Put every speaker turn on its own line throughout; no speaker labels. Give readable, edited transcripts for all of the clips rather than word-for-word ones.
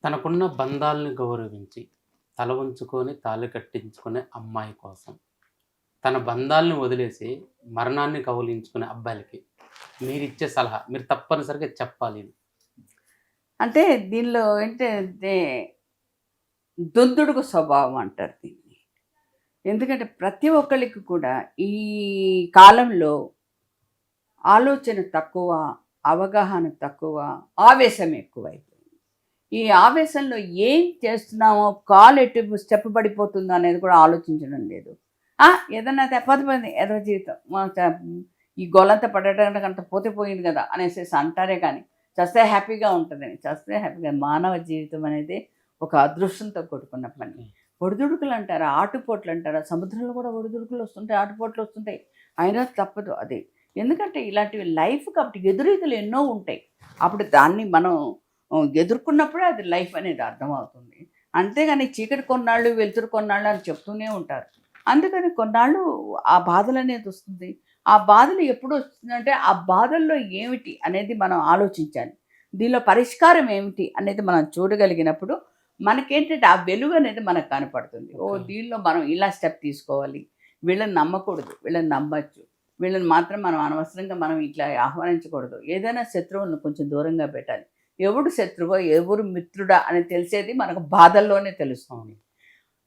తనకున్న బంధాలని గౌరవించి, తల వంచుకొని తాళి కట్టించుకునే అమ్మాయి కోసం, తన బంధాలను వదిలేసి మరణాన్ని కౌగిలించుకునే అబ్బాయిలకి మీరిచ్చే సలహా మీరు తప్పనిసరిగా చెప్పాలి.
అంటే దీనిలో ఏంటంటే దుందుడుకు స్వభావం అంటారు దీన్ని. ఎందుకంటే ప్రతి ఒక్కళ్ళకి కూడా ఈ కాలంలో ఆలోచన తక్కువ, అవగాహన తక్కువ, ఆవేశం ఎక్కువైపోయింది. ఈ ఆవేశంలో ఏం చేస్తున్నామో కాలు ఎటు స్టెప్ పడిపోతుందో అనేది కూడా ఆలోచించడం లేదు. ఏదన్నా తెప్పకపోయింది ఎదవ జీవితం ఈ గొల్లంతా పడటానికి అంత పోతే పోయింది కదా అనేసి అంటారే కానీ చస్తే హ్యాపీగా ఉంటుందని. చస్తే హ్యాపీగా మానవ జీవితం అనేది ఒక అదృష్టంతో కూడుకున్న పని. ఒడిదుడుకులు అంటారా, ఆటుపోట్లు అంటారా, సముద్రంలో కూడా ఒడిదుడుకులు వస్తుంటాయి, ఆటుపోట్లు వస్తుంటాయి. అయినా తప్పదు అది. ఎందుకంటే ఇలాంటివి లైఫ్ కాబట్టి ఎదురీతలు ఎన్నో ఉంటాయి. అప్పుడు దాన్ని మనం ఎదుర్కొన్నప్పుడే అది లైఫ్ అనేది అర్థమవుతుంది. అంతేగాని చీకటి కొన్నాళ్ళు వెలుతురు కొన్నాళ్ళు అని చెప్తూనే ఉంటారు. అందుకని కొన్నాళ్ళు ఆ బాధలు అనేది వస్తుంది. ఆ బాధలు ఎప్పుడు వస్తుందంటే ఆ బాధల్లో ఏమిటి అనేది మనం ఆలోచించాలి. దీనిలో పరిష్కారం ఏమిటి అనేది మనం చూడగలిగినప్పుడు మనకేంటంటే ఆ వెలుగు అనేది మనకు కనపడుతుంది. దీనిలో మనం ఇలా స్టెప్ తీసుకోవాలి, వీళ్ళని నమ్మకూడదు, వీళ్ళని నమ్మచ్చు, వీళ్ళని మాత్రం మనం అనవసరంగా మనం ఇట్లా ఆహ్వానించకూడదు. ఏదైనా శత్రువులను కొంచెం దూరంగా పెట్టాలి. ఎవడు శత్రువో ఎవరు మిత్రుడా అని తెలిసేది మనకు బాధల్లోనే తెలుస్తుంది.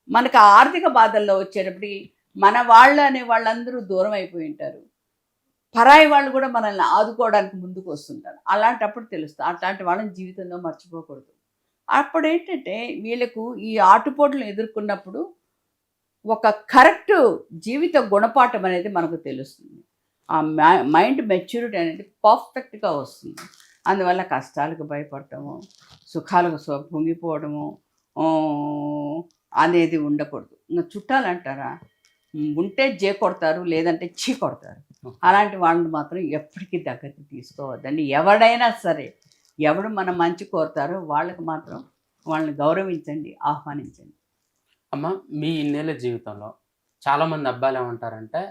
మనకు ఆర్థిక బాధల్లో వచ్చేటప్పటికి మన వాళ్ళు అనే వాళ్ళందరూ దూరం అయిపోయి ఉంటారు. పరాయి వాళ్ళు కూడా మనల్ని ఆదుకోవడానికి ముందుకు వస్తుంటారు. అలాంటప్పుడు తెలుస్తుంది. అట్లాంటి వాళ్ళని జీవితంలో మర్చిపోకూడదు. అప్పుడు ఏంటంటే వీళ్ళకు ఈ ఆటుపోట్లను ఎదుర్కొన్నప్పుడు ఒక కరెక్ట్ జీవిత గుణపాఠం అనేది మనకు తెలుస్తుంది. ఆ మైండ్ మెచ్యూరిటీ అనేది పర్ఫెక్ట్గా వస్తుంది. అందువల్ల కష్టాలకు భయపడటము, సుఖాలకు పొంగిపోవడము అనేది ఉండకూడదు. ఇంకా చుట్టాలు అంటారా, ఉంటే జే కొడతారు, లేదంటే చీ కొడతారు. అలాంటి వాళ్ళని మాత్రం ఎప్పటికీ దగ్గరికి తీసుకోవద్దండి. ఎవడైనా సరే, ఎవడు మన మంచి కోరుతారో వాళ్ళకి మాత్రం వాళ్ళని గౌరవించండి, ఆహ్వానించండి.
అమ్మ, మీ ఇన్నేళ్ళ జీవితంలో చాలామంది అబ్బాయిలు ఏమంటారంటే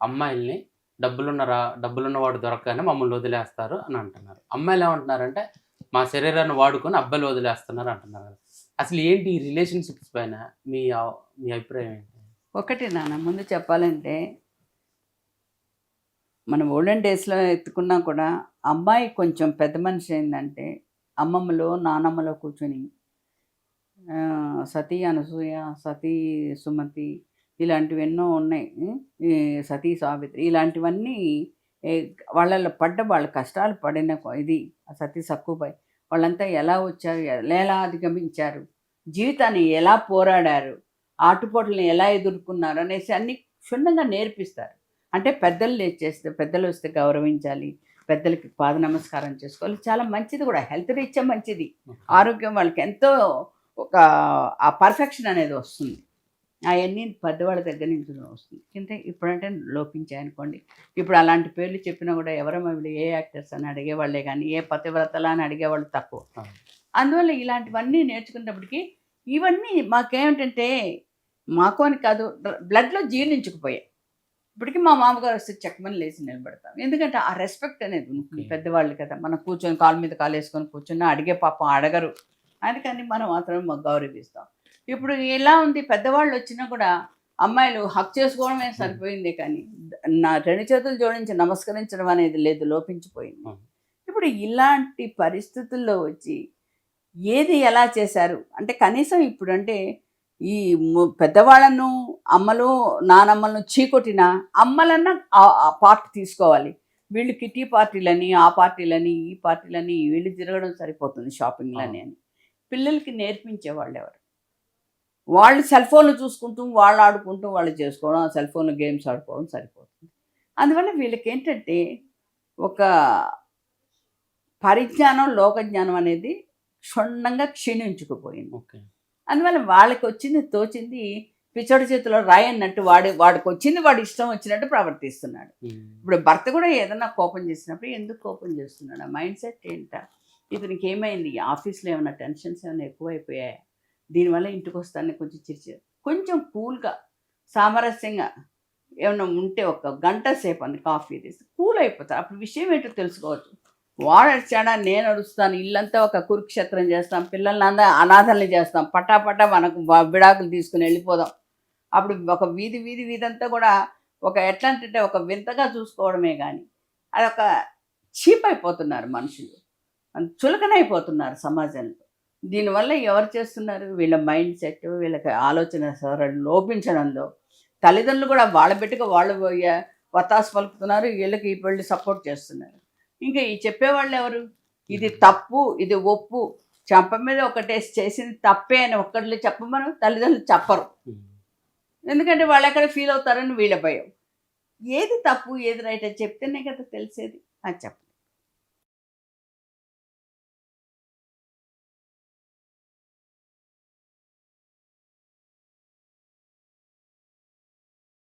అమ్మాయిల్ని డబ్బులున్నవాడు దొరకగానే మమ్మల్ని వదిలేస్తారు అని అంటున్నారు. అమ్మాయిలు ఏమంటున్నారంటే మా శరీరాన్ని వాడుకొని అబ్బాయిలు వదిలేస్తున్నారు అంటున్నారు. అసలు ఏంటి ఈ రిలేషన్షిప్స్ పైన మీ అభిప్రాయం ఏంటి?
ఒకటి నాన్న, ముందు చెప్పాలంటే మనం ఓల్డెన్ డేస్లో ఎత్తుకున్నా కూడా అమ్మాయి కొంచెం పెద్ద మనిషి ఏంటంటే అమ్మమ్మలో నానమ్మలో కూర్చొని సతీ అనసూయ, సతీ సుమతి ఇలాంటివి ఎన్నో ఉన్నాయి. ఈ సతీ సావిత్రి ఇలాంటివన్నీ వాళ్ళలో వాళ్ళ కష్టాలు పడిన ఇది సతీ సక్కుబాయి వాళ్ళంతా ఎలా వచ్చారు, ఎలా అధిగమించారు, జీవితాన్ని ఎలా పోరాడారు, ఆటుపోట్లను ఎలా ఎదుర్కొన్నారు అనేసి అన్ని క్షుణ్ణంగా నేర్పిస్తారు. అంటే పెద్దలు వస్తే గౌరవించాలి, పెద్దలకి పాద నమస్కారం చేసుకోవాలి. చాలా మంచిది కూడా, హెల్త్ రీత్యా మంచిది. ఆరోగ్యం వాళ్ళకి ఎంతో ఒక ఆ పర్ఫెక్షన్ అనేది వస్తుంది. అవన్నీ పెద్దవాళ్ళ దగ్గర నుంచి వస్తుంది. అంటే ఇప్పుడంటే లోపించాయనుకోండి. ఇప్పుడు అలాంటి పేర్లు చెప్పినా కూడా ఎవరమ్మా వీళ్ళు ఏ యాక్టర్స్ అని అడిగేవాళ్ళే కానీ ఏ పతివ్రతలా అని అడిగేవాళ్ళు తక్కువ. అందువల్ల ఇలాంటివన్నీ నేర్చుకున్నప్పటికీ ఇవన్నీ మాకేమిటంటే మాకు అని కాదు, బ్లడ్లో జీర్ణించుకుపోయాయి. ఇప్పటికీ మా మామగారు వస్తే చెక్కమని లేచి నిలబెడతాం. ఎందుకంటే ఆ రెస్పెక్ట్ అనేది ఉంటుంది. పెద్దవాళ్ళు కదా, మనం కూర్చొని కాలు మీద కాలు వేసుకొని కూర్చొని అడిగే పాపం అడగరు. అందుకని మనం మాత్రం గౌరవిస్తాం. ఇప్పుడు ఎలా ఉంది, పెద్దవాళ్ళు వచ్చినా కూడా అమ్మాయిలు హక్ చేసుకోవడమే సరిపోయింది కానీ నా 2 చేతులు జోడించి నమస్కరించడం అనేది లేదు, లోపించిపోయింది. ఇప్పుడు ఇలాంటి పరిస్థితుల్లో వచ్చి ఏది ఎలా చేశారు అంటే కనీసం ఇప్పుడు అంటే ఈ పెద్దవాళ్ళను అమ్మలు నానమ్మలను చీకొట్టిన అమ్మలన్నా ఆ పార్ట్ తీసుకోవాలి. వీళ్ళు కిటీ పార్టీలని, ఆ పార్టీలని, ఈ పార్టీలని వీళ్ళు తిరగడం సరిపోతుంది, షాపింగ్లని అని పిల్లలకి నేర్పించేవాళ్ళు ఎవరు? వాళ్ళు సెల్ ఫోన్లు చూసుకుంటూ వాళ్ళు ఆడుకుంటూ వాళ్ళు చేసుకోవడం, సెల్ ఫోన్లో గేమ్స్ ఆడుకోవడం సరిపోతుంది. అందువల్ల వీళ్ళకి ఏంటంటే ఒక పరిజ్ఞానం, లోకజ్ఞానం అనేది క్షుణ్ణంగా క్షీణించుకుపోయింది. అందువల్ల వాళ్ళకి వచ్చింది తోచింది పిచ్చోడి చేతిలో రాయి అన్నట్టు వాడికి వచ్చింది వాడు ఇష్టం వచ్చినట్టు ప్రవర్తిస్తున్నాడు. ఇప్పుడు భర్త కూడా ఏదన్నా కోపం చేసినప్పుడు ఎందుకు కోపం చేస్తున్నాడు, ఆ మైండ్ సెట్ ఏంటా, ఇతనికి ఏమైంది, ఆఫీస్లో ఏమైనా టెన్షన్స్ ఏమైనా ఎక్కువైపోయాయా, దీనివల్ల ఇంటికి వస్తాను కొంచెం కూల్గా సామరస్యంగా ఏమైనా ఉంటే ఒక గంట సేపు అని కాఫీ తీసి కూల్ అయిపోతారు. అప్పుడు విషయం ఏంటో తెలుసుకోవచ్చు. వాడు అరిచాడా నేను అరుస్తాను, ఇల్లంతా ఒక కురుక్షేత్రం చేస్తాం, పిల్లల్ని అందరూ అనాథల్ని చేస్తాం, పటాపటా మనకు విడాకులు తీసుకుని వెళ్ళిపోదాం. అప్పుడు ఒక వీధి వీధి వీధంతా కూడా ఒక ఎట్లా అంటే ఒక వింతగా చూసుకోవడమే కానీ అదొక చీప్ అయిపోతున్నారు మనుషులు, చులకనైపోతున్నారు సమాజంలో. దీనివల్ల ఎవరు చేస్తున్నారు? వీళ్ళ మైండ్ సెట్, వీళ్ళకి ఆలోచన సరళి లోపించడంలో తల్లిదండ్రులు కూడా వాళ్ళ బిడ్డగా వాళ్ళు వత్తాసు పలుకుతున్నారు, వీళ్ళకి వీళ్ళు సపోర్ట్ చేస్తున్నారు. ఇంకా ఈ చెప్పేవాళ్ళు ఎవరు? ఇది తప్పు, ఇది ఒప్పు, చెంప మీద ఒకటేసి చేసింది తప్పే అని ఒక్కళ్ళు చెప్పమను, తల్లిదండ్రులు చెప్పరు. ఎందుకంటే వాళ్ళు ఎక్కడ ఫీల్ అవుతారని వీళ్ళ భయం. ఏది తప్పు ఏది రైట్ అని చెప్తేనే కదా తెలిసేది. అది చెప్పండి.